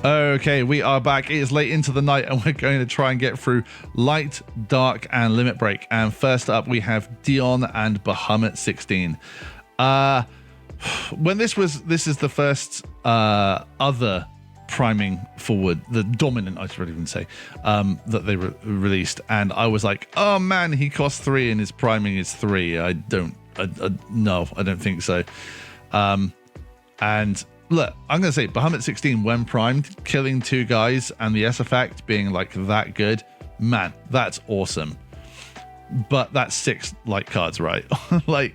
Okay, we are back. It is late into the night, and we're going to try and get through Light, Dark, and Limit Break. And first up, we have Dion and Bahamut 16. When this is the first other priming forward, the dominant, I should even say, that they released, and I was like, oh man, he costs 3 and his priming is 3. I don't think so. And look, I'm going to say Bahamut 16, when primed, killing 2 guys and the S effect being like that good, man, that's awesome. But that's 6 light cards, right? like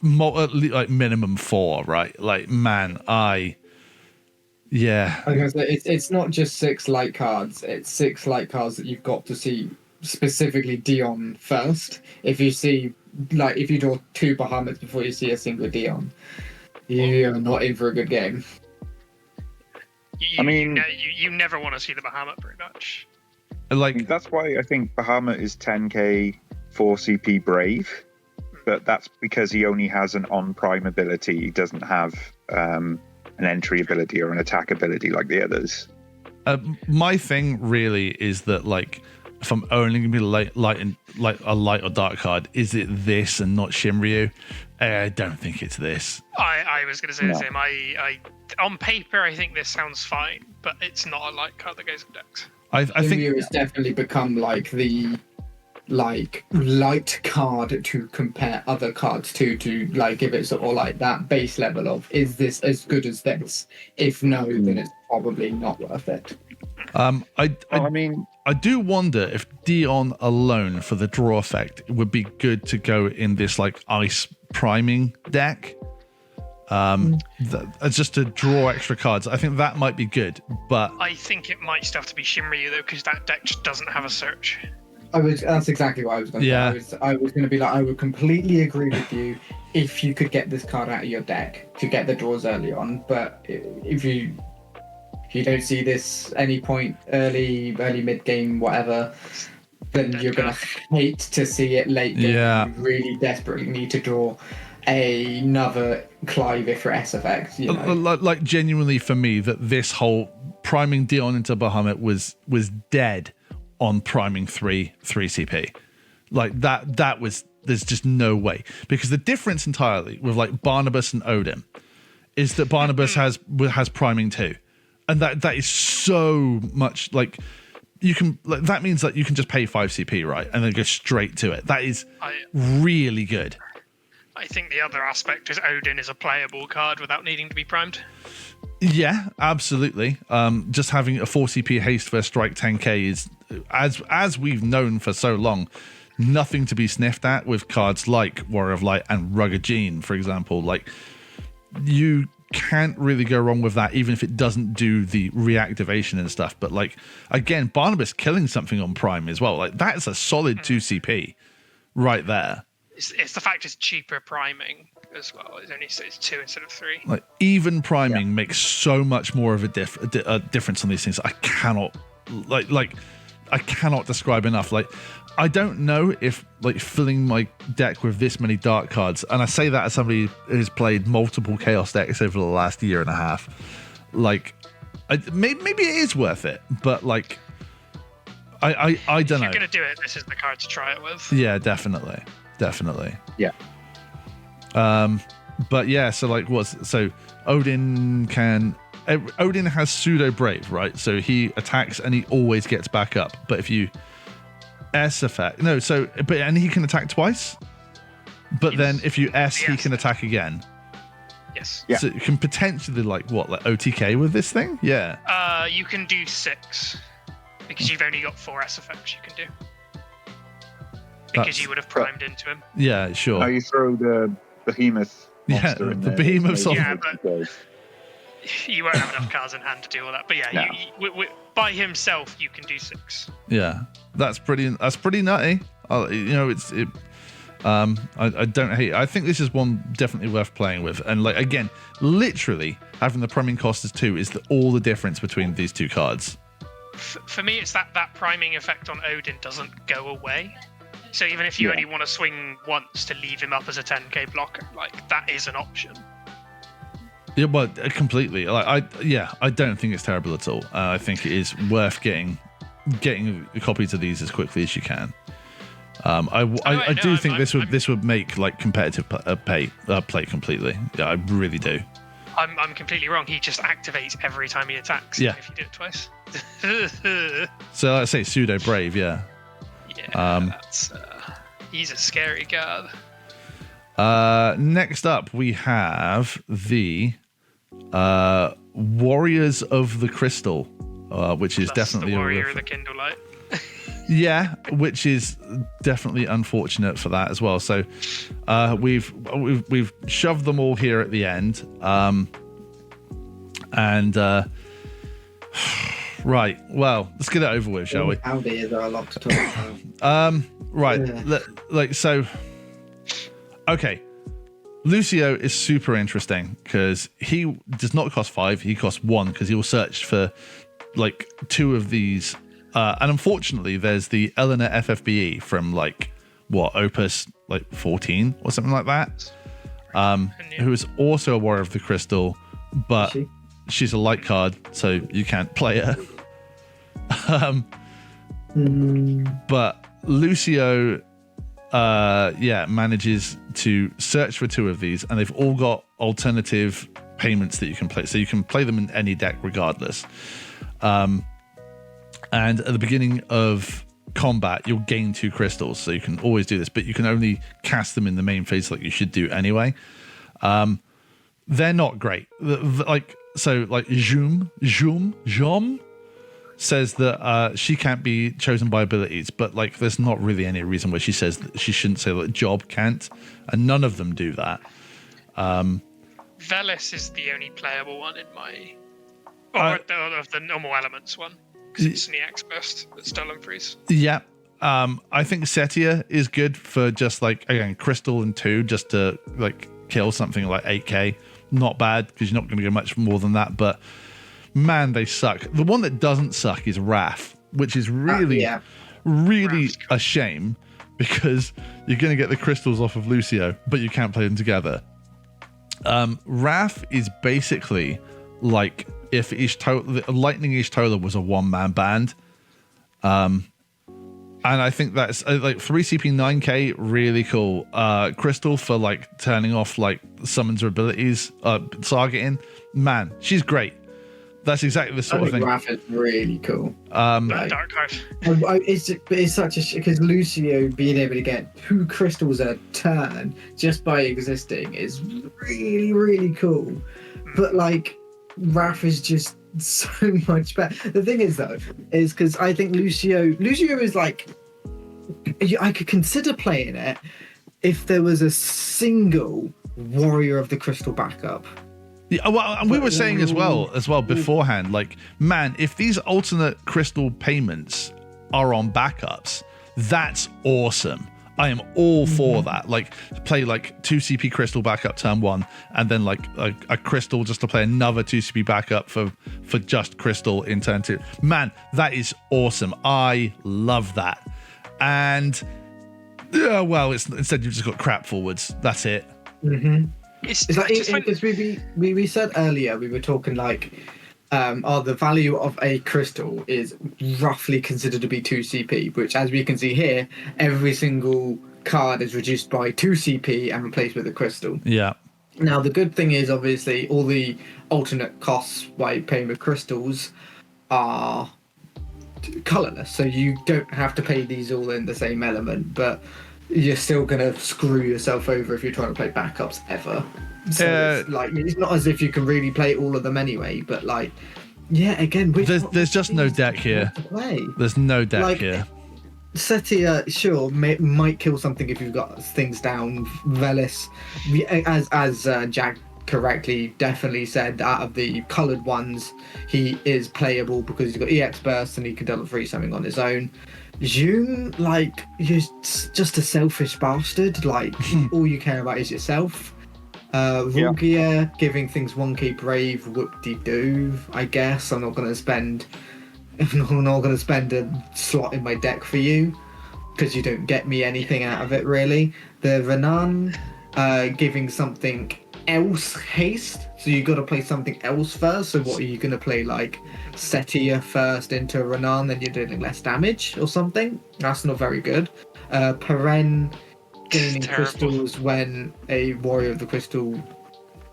minimum 4, right? Like, man, yeah. I was gonna say, it's not just 6 light cards, it's 6 light cards that you've got to see specifically Dion first. If you draw 2 Bahamuts before you see a single Dion, you're not in for a good game. You never want to see the Bahamut pretty much. Like, that's why I think Bahamut is 10k 4 CP Brave, but that's because he only has an on-prime ability. He doesn't have an entry ability or an attack ability like the others. My thing really is that, like, if I'm only going to be like a light or dark card, is it this and not Cymru? I don't think it's this. I was going to say the same. I on paper, I think this sounds fine, but it's not a light card that goes in decks. I think Cymru has definitely become like the light card to compare other cards to like give it sort of like that base level of, is this as good as this? If no, then it's probably not worth it. I do wonder if Dion alone for the draw effect would be good to go in this like ice priming deck. Just to draw extra cards. I think that might be good, but I think it might still have to be Cymru though, because that deck just doesn't have a search. That's exactly what I was going to say. I was going to be like, I would completely agree with you if you could get this card out of your deck to get the draws early on, but if you don't see this any point early mid game, whatever, then you're going to hate to see it late game. Yeah. You really desperately need to draw another Clive for S effect. You know? Like genuinely for me, that this whole priming Dion into Bahamut was dead on priming 3 CP. Like that was, there's just no way, because the difference entirely with like Barnabus and Odin is that Barnabus has priming 2, and that is so much like you can, like, that means that you can just pay 5 CP, right, and then go straight to it. That is really good. I think the other aspect is Odin is a playable card without needing to be primed. Yeah, absolutely. Just having a 4 CP haste for a strike 10k is, as we've known for so long, nothing to be sniffed at with cards like Warrior of Light and Rugged Gene, for example. Like, you can't really go wrong with that, even if it doesn't do the reactivation and stuff. But like, again, Barnabas killing something on Prime as well. Like, that's a solid 2 CP right there. It's the fact it's cheaper priming as well. It's 2 instead of 3. Like, even priming makes so much more of a difference on these things. I cannot I cannot describe enough. Like, I don't know if like filling my deck with this many dark cards, and I say that as somebody who's played multiple chaos decks over the last year and a half, like, maybe it is worth it, but like, I don't know. If you're gonna do it, this is the card to try it with. Yeah, definitely. Yeah. But yeah, so like, Odin has pseudo brave, right? So he attacks and he always gets back up. But if you S effect, and he can attack twice. But then if you S, he can attack again. Yes. Yeah. So you can potentially like OTK with this thing? Yeah. You can do 6 because you've only got 4 S effects you can do. Because you would have primed into him. Yeah, sure. Now you throw the behemoth monster in the there. behemoth's on. Yeah, but you won't have enough cards in hand to do all that. But yeah, No. by himself, you can do 6. Yeah, that's pretty nutty. I don't hate it. I think this is one definitely worth playing with. And like, again, literally having the priming cost as 2 is all the difference between these 2 cards. For me, it's that priming effect on Odin doesn't go away. So even if you only want to swing once to leave him up as a 10k blocker, like, that is an option. Yeah, well, completely. I don't think it's terrible at all. I think it is worth getting copies of these as quickly as you can. I do think this would make like competitive play completely. Yeah, I really do. I'm completely wrong. He just activates every time he attacks. Yeah. If you do it twice. So let's say pseudo brave. Yeah. Yeah. That's he's a scary card. Next up, we have the Warriors of the Crystal, which is Plus definitely the Warrior of the Kindle Light. Yeah, which is definitely unfortunate for that as well. So we've shoved them all here at the end, and right. Well, let's get it over with, shall we? Howdy, there are a lot to talk about. Right. Yeah. Okay. Lucio is super interesting because he does not cost 5. He costs 1 because he will search for like 2 of these. And unfortunately, there's the Eleanor FFBE from like Opus like 14 or something like that, who is also a Warrior of the Crystal, but she's a light card, so you can't play her. But Lucio, manages to search for 2 of these, and they've all got alternative payments that you can play, so you can play them in any deck regardless. And at the beginning of combat, you'll gain 2 crystals, so you can always do this, but you can only cast them in the main phase like you should do anyway. They're not great. Jum says that she can't be chosen by abilities, but like there's not really any reason where she says that she shouldn't say that Job can't, and none of them do that. Velis is the only playable one in my... of the normal elements one. Because it's an EX burst that's Stolen Freeze. Yeah. I think Setia is good for just like, again, crystal and 2 just to like kill something like 8k. Not bad because you're not going to get much more than that, but man, they suck. The one that doesn't suck is Wrath, which is really a shame because you're going to get the crystals off of Lucio, but you can't play them together. Wrath is basically like if Lightning Ishtola was a one-man band. And I think that's like 3 CP 9k, really cool. Crystal for like turning off like summons or abilities, targeting. Man, she's great. That's exactly the sort of thing. Wrath is really cool. Dark card. It's such a because Lucio being able to get 2 crystals a turn just by existing is really, really cool. But like Wrath is just so much better. The thing is though, is because I think Lucio is like, I could consider playing it if there was a single Warrior of the Crystal backup. Yeah, well, and we were saying as well beforehand, like, man, if these alternate crystal payments are on backups, that's awesome. I am all for that. Like, play like 2 CP crystal backup turn 1, and then like a crystal just to play another 2 CP backup for just crystal in turn 2. Man, that is awesome. I love that. And well, instead you've just got crap forwards. That's it. Mm-hmm. It's like because we said earlier, we were talking like the value of a crystal is roughly considered to be 2 CP, which as we can see here, every single card is reduced by 2 CP and replaced with a crystal. Yeah. Now the good thing is obviously all the alternate costs by paying with crystals are colorless, so you don't have to pay these all in the same element, but you're still gonna screw yourself over if you're trying to play backups ever. So it's not as if you can really play all of them anyway, but like, yeah, again, there's just no deck here. There's no deck here. Setia, sure, might kill something if you've got things down. Velis, as Jack correctly definitely said, out of the coloured ones, he is playable because he's got EX burst and he can double free something on his own. June, like, you're just a selfish bastard. Like, all you care about is yourself. Rugia, giving things 1k brave, whoop-de-doo, I guess. I'm not going to spend a slot in my deck for you because you don't get me anything out of it, really. The Renan, giving something else haste So you got to play something else first. So what are you going to play, like Setia first into Renan, then you're doing less damage or something? That's not very good. Paren gaining crystals when a Warrior of the Crystal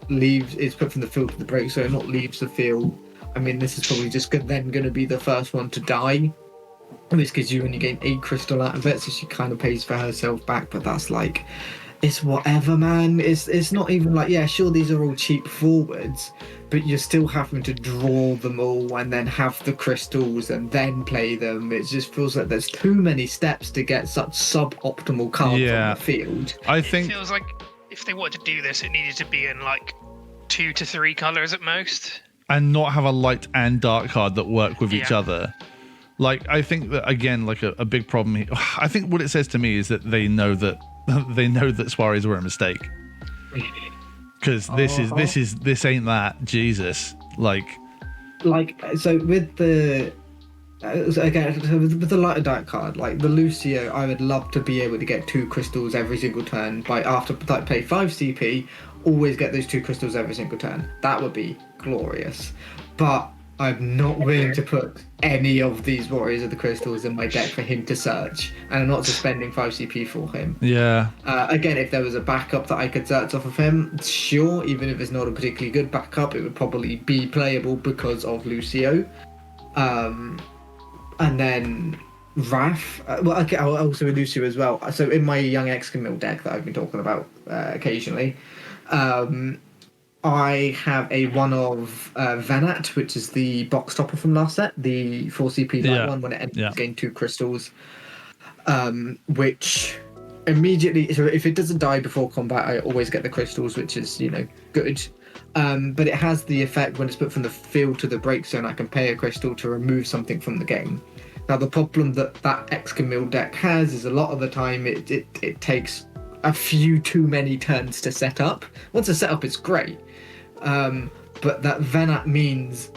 is put from the field to the break, so not leaves the field. I mean, this is probably just then going to be the first one to die. This gives you only gain 8 crystal out of it, so she kind of pays for herself back, but that's like, it's whatever, man. It's not even like, yeah, sure, these are all cheap forwards, but you're still having to draw them all and then have the crystals and then play them. It just feels like there's too many steps to get such suboptimal cards on the field. I think it feels like if they wanted to do this, it needed to be in like 2 to 3 colors at most, and not have a light and dark card that work with each other. Like, I think that, again, like a big problem here, I think what it says to me is that they know that soirees were a mistake, because this ain't that. Jesus, like so with the with the light and dark card, like the Lucio, I would love to be able to get 2 crystals every single turn after play 5 CP, always get those 2 crystals every single turn. That would be glorious, but I'm not willing to put any of these Warriors of the Crystals in my deck for him to search, and I'm not just spending 5 CP for him. Yeah. Again, if there was a backup that I could search off of him, sure, even if it's not a particularly good backup, it would probably be playable because of Lucio. And then Wrath, also with Lucio as well. So in my Young Excamil deck that I've been talking about occasionally, I have a one of Venat, which is the box topper from last set, the 4 CP one when it ends gain 2 crystals, which immediately, so if it doesn't die before combat, I always get the crystals, which is, good. But it has the effect when it's put from the field to the break zone, I can pay a crystal to remove something from the game. Now the problem that Excamil deck has is a lot of the time it takes a few too many turns to set up. Once it's set up, it's great. But that Venat means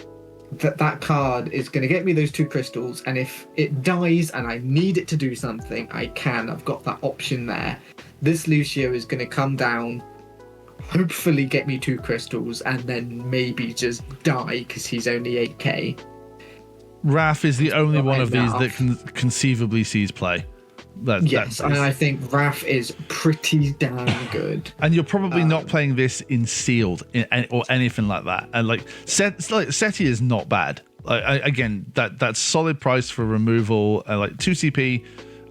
that card is going to get me those 2 crystals, and if it dies and I need it to do something, I've got that option there. This Lucio is going to come down, hopefully get me 2 crystals, and then maybe just die because he's only 8k. Wrath is the only one of these that conceivably sees play. Yes, and I think Wrath is pretty damn good. And you're probably not playing this in sealed or anything like that. And Setia is not bad. Again, that's solid price for removal, like 2 CP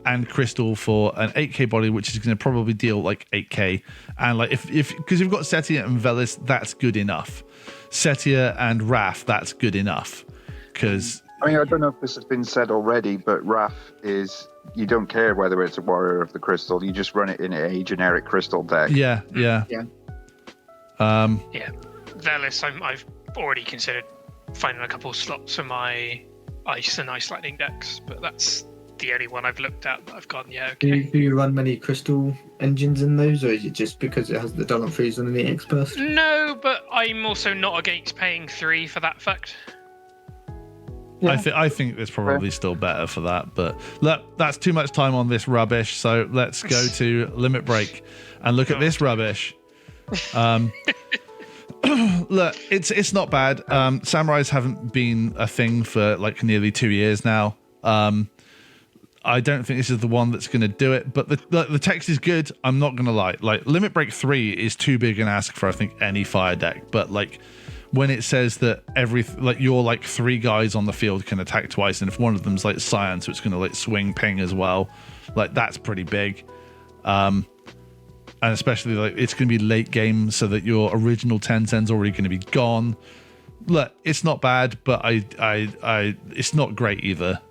and crystal for an 8k body, which is going to probably deal like 8k. And like if because you've got Setia and Velis, that's good enough. Setia and Wrath, that's good enough. Because I don't know if this has been said already, but Wrath is, you don't care whether it's a Warrior of the Crystal, you just run it in a generic crystal deck. Yeah. Velis, I've already considered finding a couple slots for my Ice and Ice Lightning decks, but that's the only one I've looked at that I've gone, okay. Do you run many crystal engines in those, or is it just because it has the Dolan Freeze on the X burst? No, but I'm also not against paying 3 for that fact. Yeah. I think it's probably still better for that, but look, that's too much time on this rubbish, so let's go to Limit Break and look at this rubbish. Look, it's not bad. Samurais haven't been a thing for like nearly 2 years now. I don't think this is the one that's going to do it, but the text is good. I'm not going to lie. Like, Limit Break 3 is too big an ask for, I think, any fire deck, but like, when it says that you're 3 guys on the field can attack twice, and if one of them's like Scion, so it's going to swing ping as well, like that's pretty big. And especially it's going to be late game, so that your original 10-10's already going to be gone. Look, it's not bad, but it's not great either.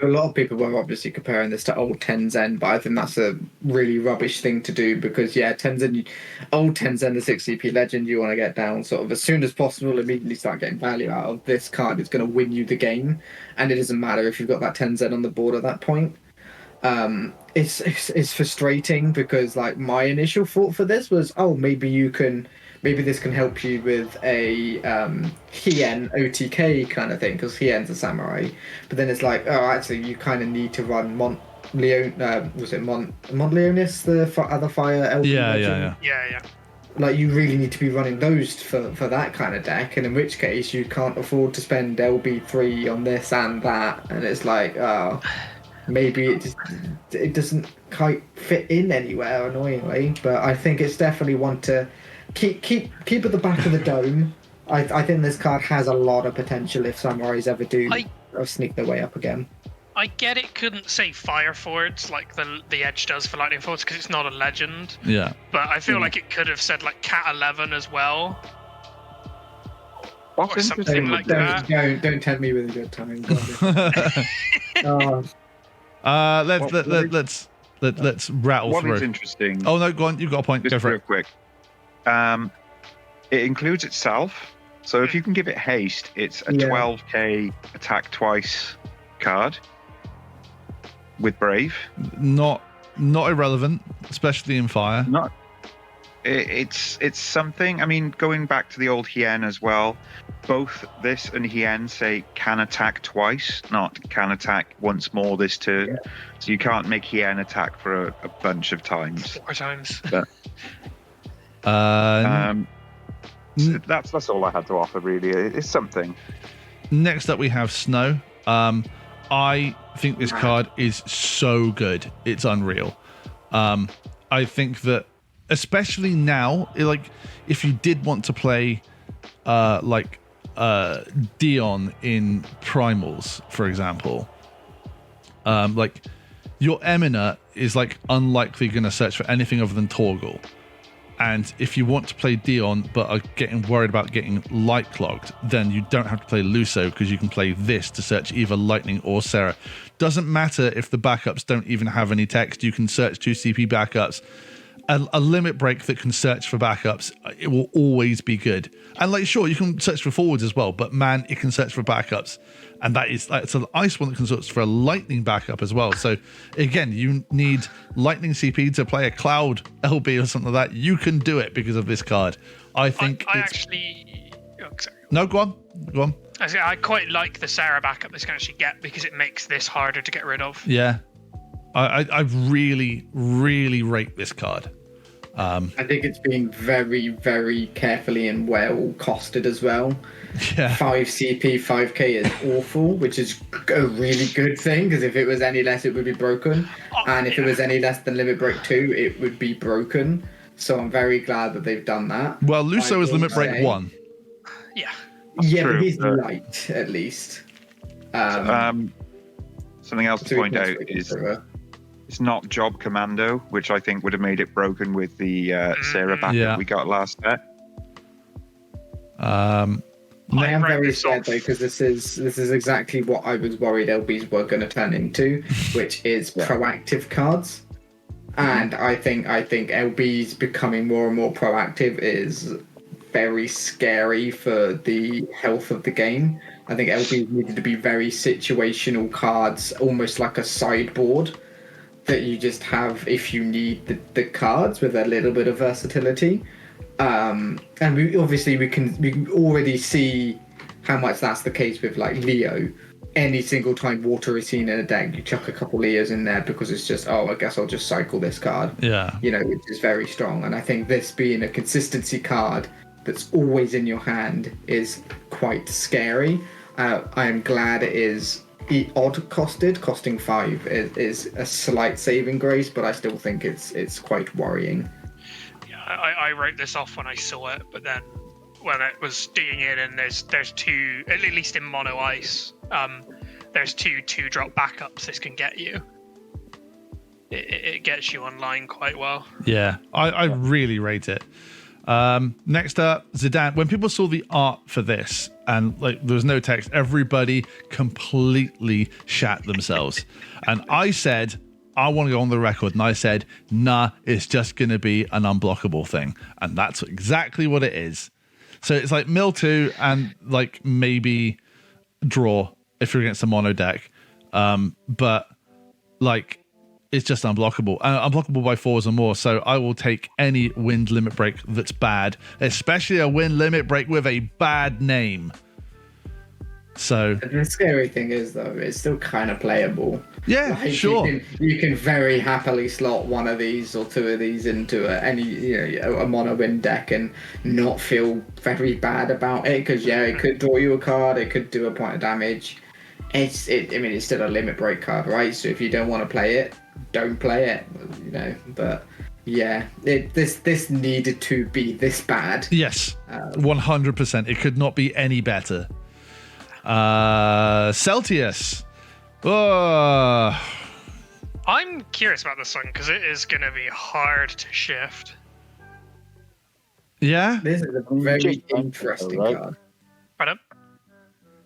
A lot of people were obviously comparing this to old Tenzen, but I think that's a really rubbish thing to do because, Tenzen, old Tenzen, the 6 CP legend, you want to get down sort of as soon as possible, immediately start getting value out of. This card is going to win you the game, and it doesn't matter if you've got that Tenzen on the board at that point. It's frustrating because, my initial thought for this was, maybe this can help you with a Hien OTK kind of thing, because Hien's a samurai. But then it's actually you kind of need to run Montleonis, the other fire LP legend? Yeah. like you really need to be running those for that kind of deck, and in which case you can't afford to spend LB3 on this and that, and it's like, oh, maybe it doesn't quite fit in anywhere, annoyingly. But I think it's definitely one to keep at the back of the dome. I think this card has a lot of potential if Samurais ever do sneak their way up again. I get it couldn't say Fire Forwards like the Edge does for Lightning Forwards because it's not a legend. Yeah. But I feel like it could have said like Cat 11 as well. What's Or something like that. Don't tempt me with a good time. Let's rattle What through. is interesting? Oh no, go on. You've got a point. Just Go for real it. quick. It includes itself. So if you can give it haste, it's a 12k attack twice card with Brave. Not irrelevant, especially in fire. It's something. I mean, going back to the old Hien as well, both this and Hien say can attack twice, not can attack once more this turn. Yeah. So you can't make Hien attack for a bunch of times. 4 times. But, so that's all I had to offer, really. It's something. Next up, we have Snow. I think this card is so good. It's unreal. I think that, especially now, like if you did want to play Dion in Primals, for example, like your Emina is like unlikely going to search for anything other than Torgal. And if you want to play Dion but are getting worried about getting light clogged, then you don't have to play Luso because you can play this to search either Lightning or Sarah. Doesn't matter if the backups don't even have any text. You can search 2 CP backups. A limit break that can search for backups, it will always be good. And like, sure, you can search for forwards as well, but man, it can search for backups. And it's an ice one that can search for a lightning backup as well. So again, you need lightning CP to play a cloud LB or something like that. You can do it because of this card. I think No, go on. I quite like the Sarah backup this can actually get because it makes this harder to get rid of. Yeah. I really, really rate this card. I think it's being very, very carefully and well costed as well. Yeah. 5 CP, 5k is awful, which is a really good thing because if it was any less, it would be broken. And if it was any less than Limit Break 2, it would be broken. So I'm very glad that they've done that. Well, Luso is Limit Break 1. Yeah. Yeah, true, but he's light, at least. Something else to point out is it's not Job Commando, which I think would have made it broken with the Sarah backup we got last set. I am very scared though because this is exactly what I was worried LBs were going to turn into, which is proactive cards. And I think LBs becoming more and more proactive is very scary for the health of the game. I think LBs needed to be very situational cards, almost like a sideboard that you just have if you need the cards with a little bit of versatility. And we can already see how much that's the case with like Leo. Any single time water is seen in a deck, you chuck a couple Leos in there because it's just, I guess I'll just cycle this card. Yeah. Which is very strong. And I think this being a consistency card that's always in your hand is quite scary. I am glad it is costing 5 is a slight saving grace, but I still think it's quite worrying. Yeah, I wrote this off when I saw it, but then when it was digging in, and there's 2, at least in mono ice, there's 2-drop backups this can get you. It gets you online quite well. Yeah, I really rate it. Next up, Zidane. When people saw the art for this and like there was no text, everybody completely shat themselves. And I said, I want to go on the record, and I said, nah, it's just going to be an unblockable thing. And that's exactly what it is. So it's like mill 2 and like maybe draw if you're against a mono deck. But like, it's just unblockable. Unblockable by 4s or more. So I will take any wind limit break that's bad, especially a wind limit break with a bad name. So the scary thing is, though, it's still kind of playable. yeah, Like, sure. You can very happily slot one of these or two of these into a mono win deck and not feel very bad about it, because it could draw you a card, it could do a point of damage. It's still a limit break card, right? So if you don't want to play it, don't play it. But yeah, this needed to be this bad. Yes, 100%. It could not be any better. Celtius. Oh. I'm curious about this one because it is going to be hard to shift. Yeah. This is a very interesting card. Pardon?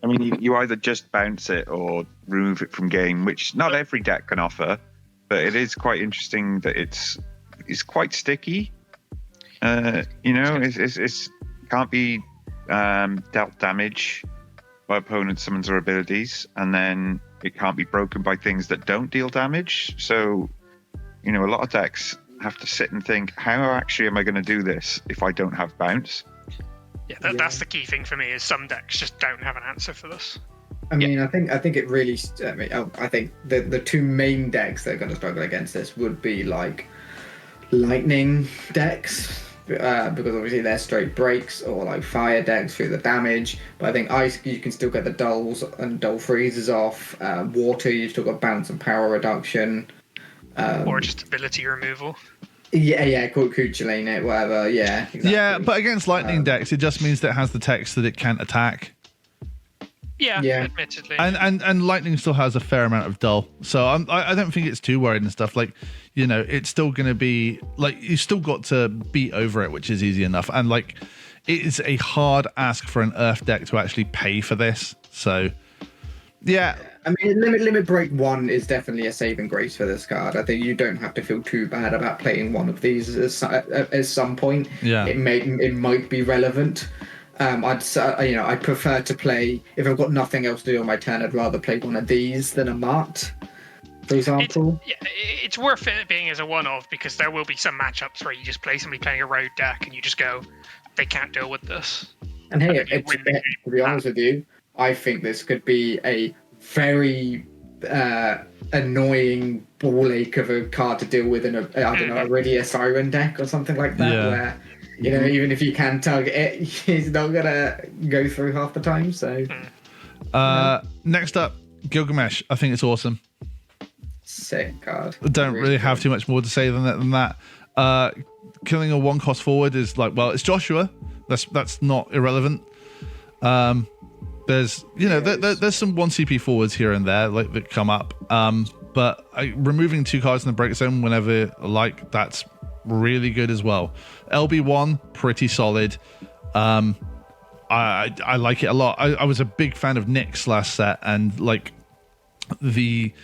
I mean, you either just bounce it or remove it from game, which not every deck can offer, but it is quite interesting that it's quite sticky. It's can't be dealt damage by opponents, summons, or abilities, and then it can't be broken by things that don't deal damage. So, a lot of decks have to sit and think, how actually am I going to do this if I don't have bounce? Yeah, that's the key thing for me, is some decks just don't have an answer for this. I mean, I think it really. I think the two main decks that are going to struggle against this would be like lightning decks, because obviously they're straight breaks, or like fire decks through the damage. But I think ice, you can still get the dulls and dull freezes off. Water, you've still got bounce and power reduction. Or just ability removal. Yeah, Kuchulain it, whatever. Yeah, exactly. Yeah, but against lightning decks, it just means that it has the text that it can't attack. Yeah, admittedly. And lightning still has a fair amount of dull, so I don't think it's too worried and stuff. Like, it's still going to be like, you still got to beat over it, which is easy enough. And like, it is a hard ask for an Earth deck to actually pay for this. So yeah. I mean, limit break 1 is definitely a saving grace for this card. I think you don't have to feel too bad about playing one of these at some point. Yeah, it might be relevant. I'd prefer to play, if I've got nothing else to do on my turn, I'd rather play one of these than a Mart, for example. It's worth it being as a one-off, because there will be some matchups where you just play somebody playing a road deck and you just go, they can't deal with this. And hey, to be honest with you, I think this could be a very annoying ball ache of a card to deal with in a Iridia Siren deck or something like that, where even if you can target it, he's not gonna go through half the time. So next up, Gilgamesh. I think it's awesome. Sick card. I don't really have too much more to say than that. Killing a 1-cost forward is like, well, it's Joshua. That's not irrelevant. There's there's some 1 CP forwards here and there like that come up, but removing 2 cards in the break zone whenever that's really good as well. LB1, pretty solid. I like it a lot. I was a big fan of Nick's last set, and like the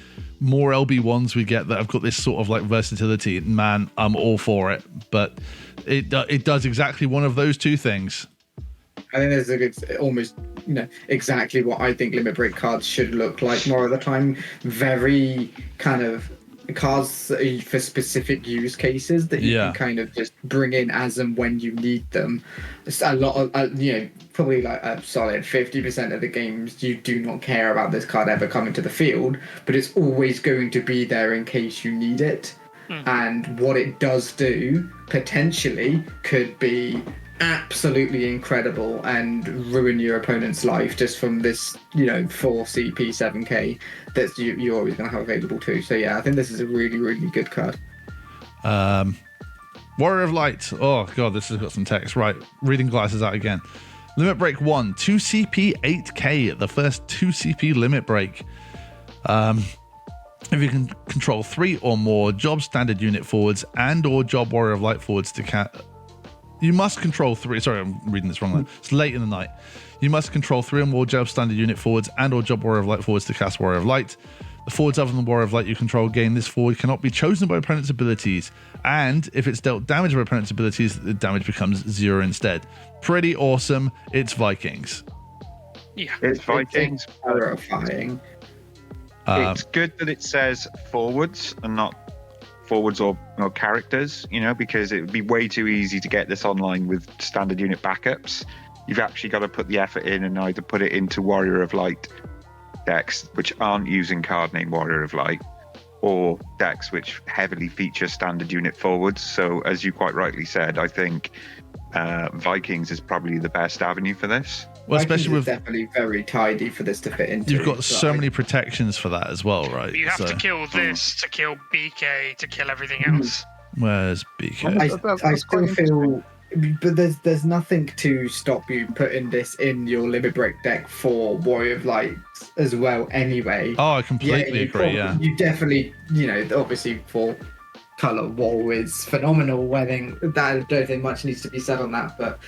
more LB1s we get that have got this sort of like versatility, man, I'm all for it. But it does exactly one of those two things. I think there's a good, almost, exactly what I think limit break cards should look like more of the time. Very kind of cards for specific use cases that you can kind of just bring in as and when you need them. It's a lot of, probably like a solid 50% of the games you do not care about this card ever coming to the field, but it's always going to be there in case you need it. And what it does do potentially could be absolutely incredible and ruin your opponent's life just from this 4 CP 7k that you're always going to have available too. So yeah, I think this is a really, really good card. Warrior of Light. Oh god, this has got some text. Right, reading glasses out again. Limit break 1, 2 CP 8k, the first 2 CP limit break. If you can control 3 or more job standard unit forwards and or job Warrior of Light forwards to you must control 3. Sorry, I'm reading this wrong. It's late in the night. You must control 3 or more job standard unit forwards and or job Warrior of Light forwards to cast Warrior of Light. The forwards other than Warrior of Light you control gain this forward cannot be chosen by opponent's abilities. And if it's dealt damage by opponent's abilities, the damage becomes 0 instead. Pretty awesome. It's Vikings. Yeah. It's Vikings. It's terrifying. It's good that it says forwards and not forwards or characters, because it would be way too easy to get this online with standard unit backups. you've actually got to put the effort in and either put it into Warrior of Light decks, which aren't using card name Warrior of Light, or decks which heavily feature standard unit forwards. So as you quite rightly said, I think Vikings is probably the best avenue for this. Well, Vikings especially is with definitely very tidy for this to fit into. you've got so many protections for that as well, right? You have So, to kill this to kill BK to kill everything else. where's BK? I still feel, but there's nothing to stop you putting this in your Limit Break deck for Warrior of Light as well. Anyway, Oh, I completely agree. Yeah. You definitely, obviously for color wall is phenomenal. I don't think much needs to be said on that, but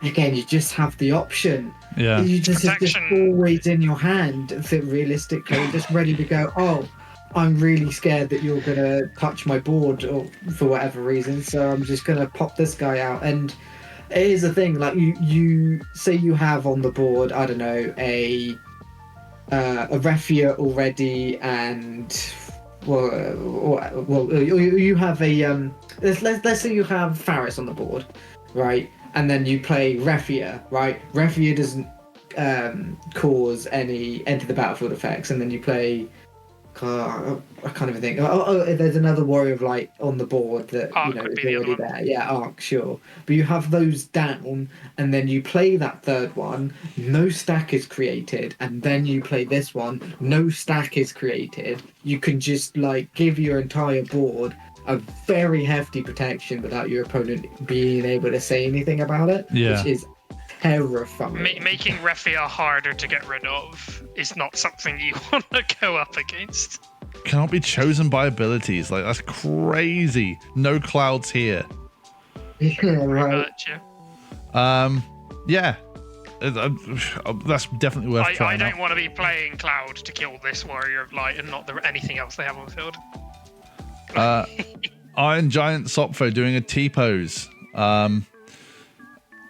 again, you just have the option. Yeah. You just it's just Protection. always in your hand, that realistically, just ready to go. Oh, I'm really scared that you're gonna touch my board or for whatever reason, so I'm just gonna pop this guy out. And it is a thing, like you say you have on the board, I don't know, a Refia already, and you have a let's say you have Faris on the board, right? And then you play Refia, right? Refia doesn't cause any enter the battlefield effects, and then you play. I can't even think. There's another Warrior of Light on the board that Arc is would be the already other one. there. Yeah, Arc, sure. But you have those down, and then you play that third one. No stack is created, and then you play this one. No stack is created. You can just give your entire board a very hefty protection without your opponent being able to say anything about it. Yeah. Which is terrifying. Making Refia harder to get rid of is not something you want to go up against. Cannot be chosen by abilities. Like, that's crazy. No clouds here. Yeah, right. Yeah. That's definitely worth I trying don't out. want to be playing Cloud to kill this Warrior of Light and not anything else they have on the field. Iron Giant Sopfo doing a T-pose.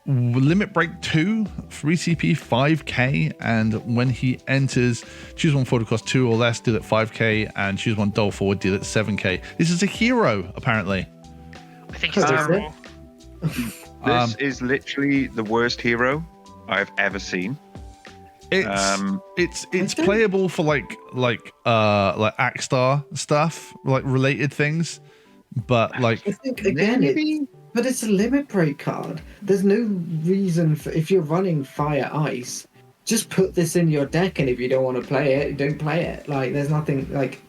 Limit Break 2, 3CP, 5k, and when he enters, choose one forward cost 2 or less, deal at 5k, and choose one dull forward, deal at 7k. This is a hero, apparently. I think it's Oh, is terrible. This is literally the worst hero I've ever seen. It's playable for like Akstar stuff, like related things, but like I think again, but it's a Limit Break card. There's no reason for, if you're running Fire Ice, just put this in your deck, and if you don't want to play it, don't play it. Like, there's nothing,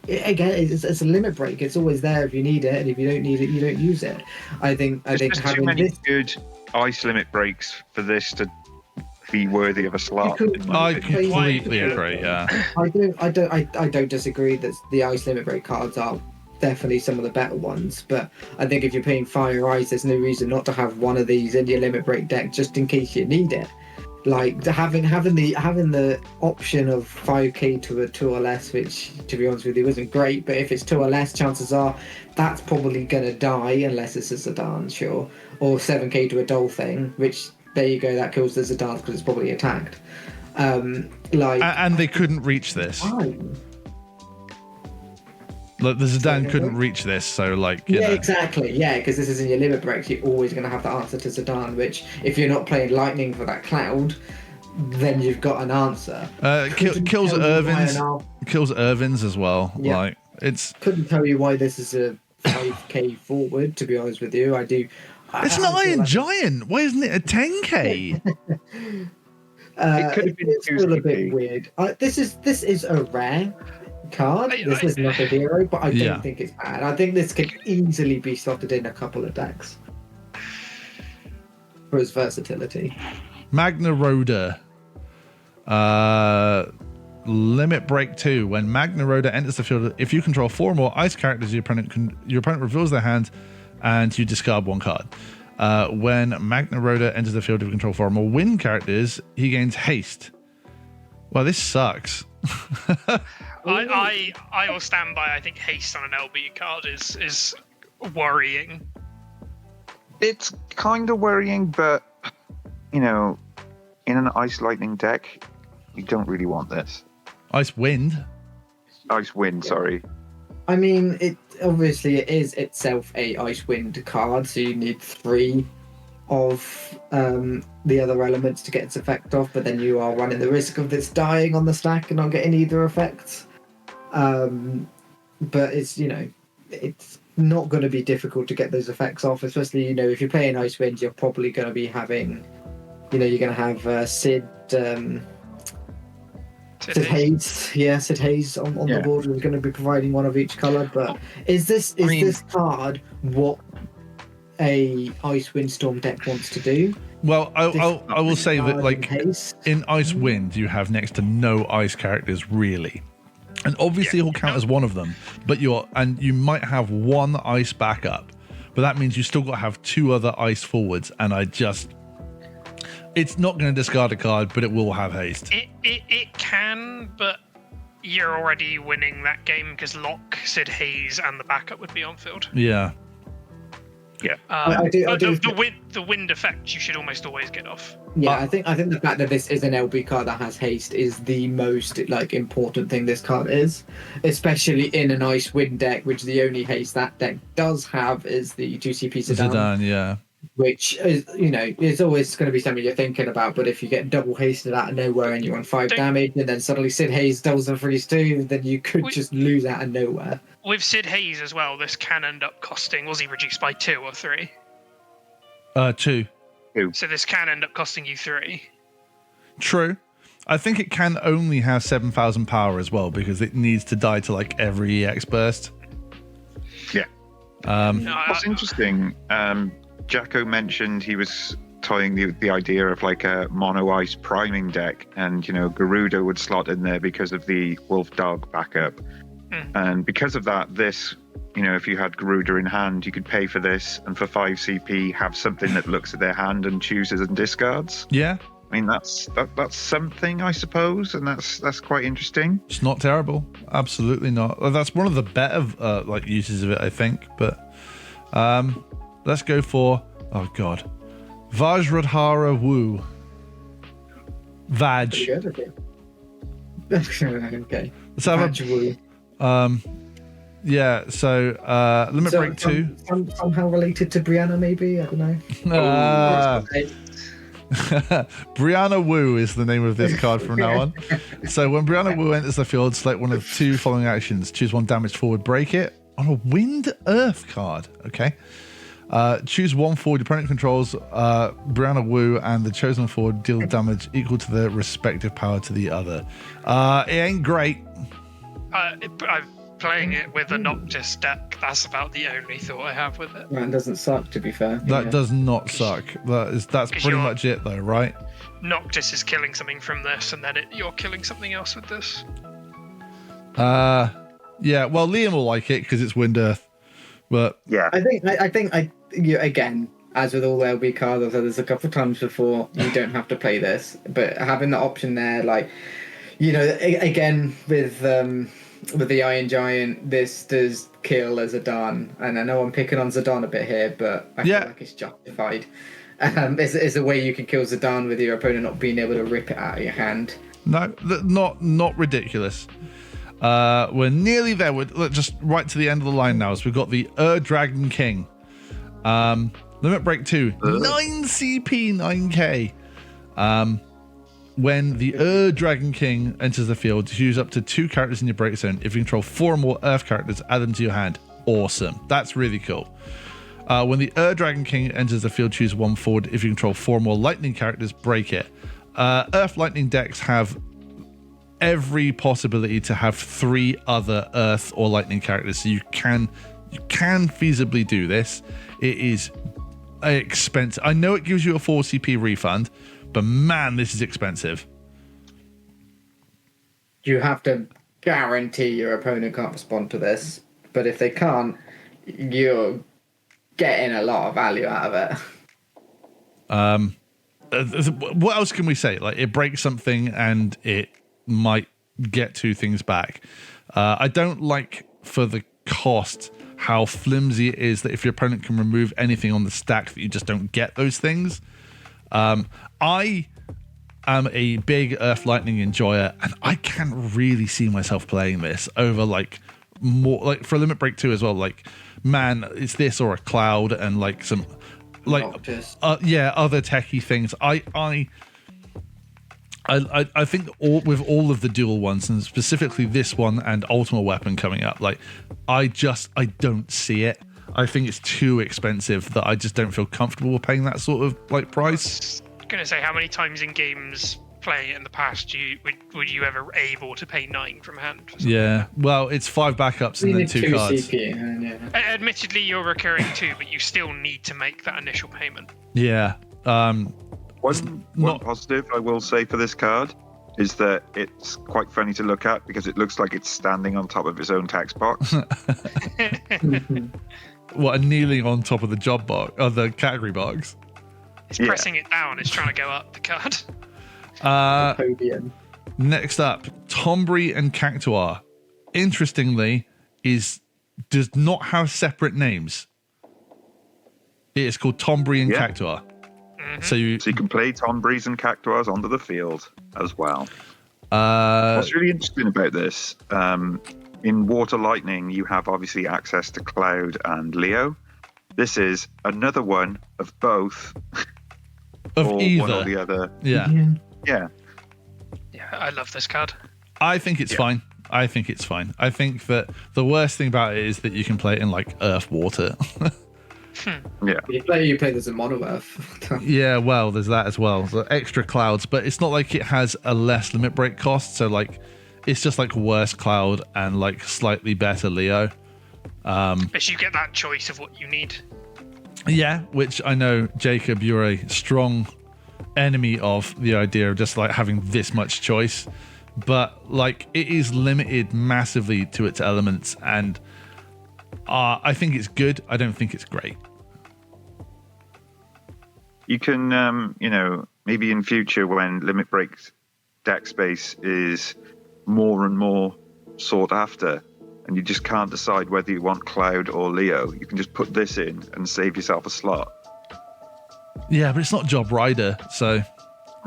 again, it's a Limit Break. It's always there if you need it, and if you don't need it, you don't use it. I think There's too having many this, good ice limit breaks for this to be worthy of a slot. I completely agree. Yeah, I don't disagree that the Ice Limit Break cards are definitely some of the better ones, but I think if you're playing Fire Ice, there's no reason not to have one of these in your Limit Break deck just in case you need it. Like, having the option of 5k to a 2 or less, which to be honest with you isn't great, but if it's 2 or less, chances are that's probably gonna die unless it's a Zidane, sure, or 7k to a Doll thing, which there you go, that kills the Zidane because it's probably attacked. and they couldn't reach this. Fine. Like, the Zidane couldn't reach this, so you know. Exactly. Yeah, because this is in your limit breaks. You're always going to have the answer to Zidane, which if you're not playing Lightning for that cloud, then you've got an answer. Kills Irvins as well. Yeah. Like, it's Couldn't tell you why this is a 5k forward. To be honest with you, I do. it's an Iron Giant. Why isn't it a 10k? It could have been It's still a 2CP. bit weird. This is a rare card. This is not a hero, but I don't think it's bad. I think this could easily be slotted in a couple of decks for its versatility. Magna Rhoda. Limit Break 2. When Magna Rhoda enters the field, if you control 4 or more ice characters, your opponent reveals their hand and you discard 1 card. When Magna Rhoda enters the field, if you control 4 or more wind characters, he gains haste. Well, this sucks. I will stand by. I think haste on an LB card is worrying. It's kind of worrying, but in an ice lightning deck, you don't really want this. Ice Wind. Ice wind, sorry. I mean, it is itself a Ice Wind card, so you need 3 of the other elements to get its effect off, but then you are running the risk of this dying on the stack and not getting either effect. But it's, it's not going to be difficult to get those effects off, especially, if you're playing Icewind, you're probably going to be having, you're going to have Sid Hayes. Yeah, Sid Hayes on the board, who's going to be providing one of each colour. But is this card what a Icewind Storm deck wants to do? Well, I will say that, like, in Icewind, you have next to no ice characters, really. And obviously he'll count as one of them, but you might have one ice backup, but that means you still got to have two other ice forwards, and it's not going to discard a card, but it will have haste. It can, but you're already winning that game because Lock, Sid Hayes, and the backup would be on field. Yeah. Yeah. The wind effect you should almost always get off. Yeah, I think the fact that this is an LB card that has haste is the most important thing this card is, especially in an Icewind deck, which the only haste that deck does have is the 2CP Zidane. Yeah. Which is, it's always going to be something you're thinking about. But if you get double hasted out of nowhere and you're on 5 damage, and then suddenly Sid Hayes doubles and freeze 2, then you could just lose out of nowhere. With Sid Hayes as well, this can end up costing. Was he reduced by 2 or 3? 2. So this can end up costing you 3. True. I think it can only have 7,000 power as well, because it needs to die to every EX burst. Yeah. What's interesting, Jacko mentioned he was toying the idea of a mono ice priming deck, and Garuda would slot in there because of the Wolf Dog backup. And because of that, this, if you had Garuda in hand, you could pay for this, and for 5 CP have something that looks at their hand and chooses and discards. Yeah. I mean, that's something, I suppose, and that's quite interesting. It's not terrible. Absolutely not. That's one of the better uses of it, I think. But let's go for, oh god, Vajradhara Wu. Vaj. Okay. Let's have yeah, so Limit Break 2. Somehow related to Brianna, maybe? I don't know. Brianna Wu is the name of this card from now on. So when Brianna Wu enters the field, select one of 2 following actions. Choose one damage forward, break it on a Wind Earth card. Okay. Choose one forward. Your opponent controls Brianna Wu, and the chosen forward deal damage equal to the respective power to the other. It ain't great. I'm playing it with a Noctis deck. That's about the only thought I have with it. That doesn't suck, to be fair. That does not suck. That's pretty much it, though, right? Noctis is killing something from this, and then you're killing something else with this. Yeah. Well, Liam will like it because it's Wind Earth, but yeah, I think again, as with all LB cards, I've said this a couple of times before. You don't have to play this, but having the option there, again with the Iron Giant, this does kill a Zidane, and I know I'm picking on Zidane a bit here, but I feel like it's justified. It's a way you can kill Zidane with your opponent not being able to rip it out of your hand. No, not ridiculous. We're nearly there. We're just right to the end of the line now. So we've got the Dragon King. Limit Break 2, 9 CP, 9k. When the Dragon King enters the field, choose up to 2 characters in your break zone. If you control 4 or more Earth characters, add them to your hand. Awesome. That's really cool. When the Dragon King enters the field, choose 1 forward. If you control 4 or more Lightning characters, break it. Earth Lightning decks have every possibility to have 3 other Earth or Lightning characters, so you can feasibly do this. It is expensive. I know it gives you a 4 CP refund, but man, this is expensive. You have to guarantee your opponent can't respond to this, but if they can't, you're getting a lot of value out of it. What else can we say? It breaks something and it might get 2 things back. I don't like, for the cost, how flimsy it is that if your opponent can remove anything on the stack, that you just don't get those things. I am a big Earth Lightning enjoyer, and I can't really see myself playing this over more for Limit Break 2 as well. Man, it's this or a Cloud and some like Optus. other techie things. I think with all of the dual ones, and specifically this one and Ultimate Weapon coming up, like I don't see it. I think it's too expensive that I just don't feel comfortable with paying that sort of like price. I was gonna say, how many times in games playing it in the past would you ever able to pay 9 from hand? Yeah, well, it's 5 backups and then 2 cards. CP, and yeah. Admittedly, you're recurring too, but you still need to make that initial payment. Yeah. One positive I will say for this card is that it's quite funny to look at because it looks like it's standing on top of its own text box. What, kneeling on top of the job box, or the category box? It's pressing it down. It's trying to go up the card. Podium. Next up, Tombury and Cactuar. Interestingly, does not have separate names. It is called Tombury and Cactuar. Mm-hmm. So you can play Tomburys and Cactuars onto the field as well. What's really interesting about this, in Water Lightning, you have obviously access to Cloud and Leo. This is another one of both. Of or either. one or the other. Yeah. Yeah, I love this card. I think it's fine. I think that the worst thing about it is that you can play it in like Earth Water. Yeah. You play this in Mono Earth. Yeah, well, there's that as well. So extra clouds, but it's not like it has a less limit break cost. So like, it's just like worse cloud and like slightly better Leo. But you get that choice of what you need. Yeah, which I know, Jacob, you're a strong enemy of the idea of just like having this much choice. But like, it is limited massively to its elements, and I think it's good. I don't think it's great. You can, maybe in future when limit break deck space is more and more sought after, and you just can't decide whether you want Cloud or Leo, you can just put this in and save yourself a slot. Yeah, but it's not Job Rider, so...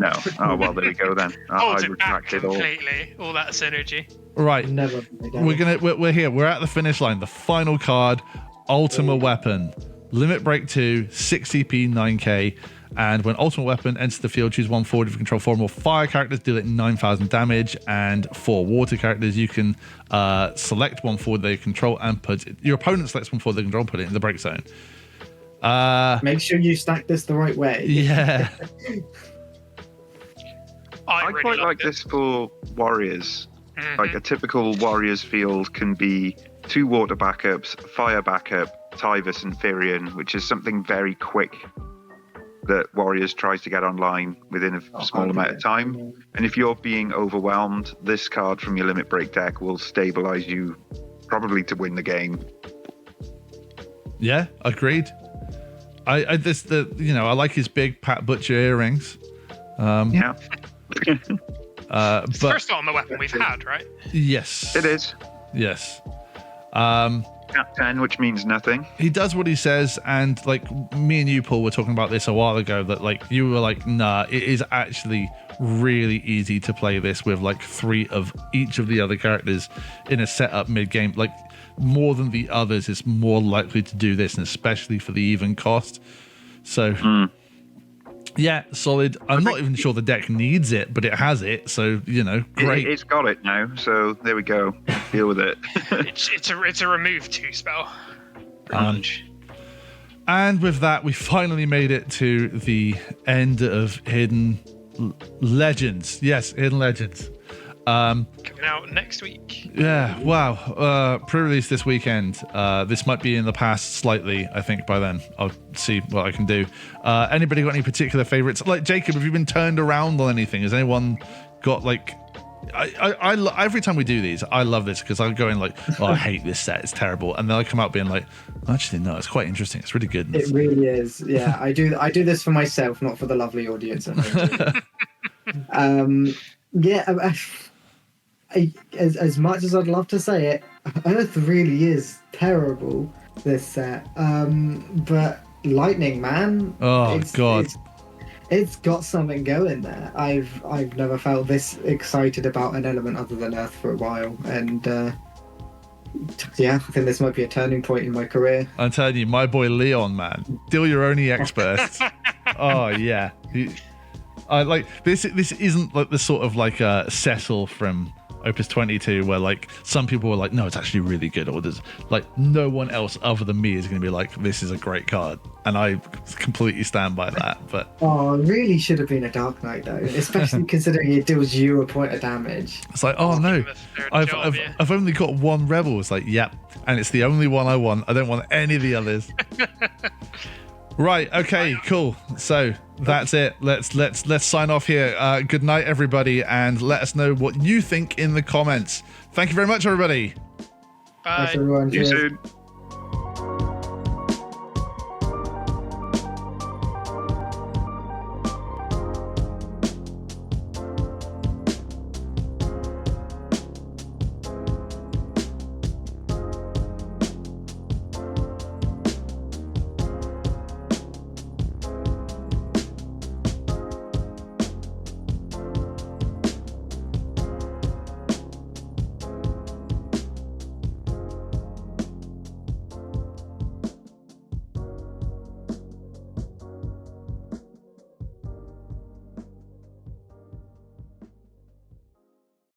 No. Oh, well, there we go then. Holds it back completely. All that synergy. Right. Never. We're here. We're at the finish line. The final card, Ultimate Weapon. Limit Break 2, 6 CP, 9k. And when Ultimate Weapon enters the field, choose one forward if you control 4 or more fire characters, deal it 9,000 damage. And 4 water characters, you can select one forward they control and put it. Your opponent selects one forward they control, put it in the break zone. Make sure you stack this the right way. Yeah. I quite really like this for Warriors. Mm-hmm. Like a typical Warriors field can be 2 water backups, fire backup, Tyvus and Firion, which is something very quick that Warriors tries to get online within a small amount of time. And if you're being overwhelmed, this card from your limit break deck will stabilize you probably to win the game. Yeah, agreed. I like his big Pat Butcher earrings. Yeah. It's the first Ultimate Weapon we've had, right? Yes. It is. Yes. Cap 10, which means nothing. He does what he says, and like me and you, Paul, were talking about this a while ago, that like you were like, nah, it is actually really easy to play this with like 3 of each of the other characters in a setup mid-game. Like more than the others, it's more likely to do this, and especially for the even cost. So yeah, solid. I'm not even sure the deck needs it, but it has it, so great. It's got it now, so there we go. Deal with it. it's a remove 2 spell. Pretty much. And with that, we finally made it to the end of Hidden Legends. Yes, Hidden Legends. Coming out next week. Yeah, wow. Pre-release this weekend. This might be in the past slightly, I think, by then. I'll see what I can do. Anybody got any particular favorites? Like, Jacob, have you been turned around on anything? Has anyone got, like... I every time we do these, I love this because I go in like, oh, I hate this set, it's terrible. And then I come out being like, actually, no, it's quite interesting. It's really good. It really is. Yeah, I do this for myself, not for the lovely audience. As much as I'd love to say it, Earth really is terrible, this set. But Lightning, man. Oh, God. It's got something going there. I've never felt this excited about an element other than Earth for a while. And Yeah, I think this might be a turning point in my career. I'm telling you, my boy Leon, man, deal your own EX burst. Oh yeah, I like this. This isn't like the sort of like Cecil from Opus 22 where like some people were like, no, it's actually really good, or there's like no one else other than me is going to be like, this is a great card, and I completely stand by that. But oh, it really should have been a Dark Knight though, especially considering it deals you a point of damage. it's like, oh no, I've only got one rebel. It's like, yep, and it's the only one I want. I don't want any of the others. Right, okay, cool. So that's it. Let's sign off here. Good night, everybody, and let us know what you think in the comments. Thank you very much, everybody. Bye. Thanks, everyone. See you Cheers. soon.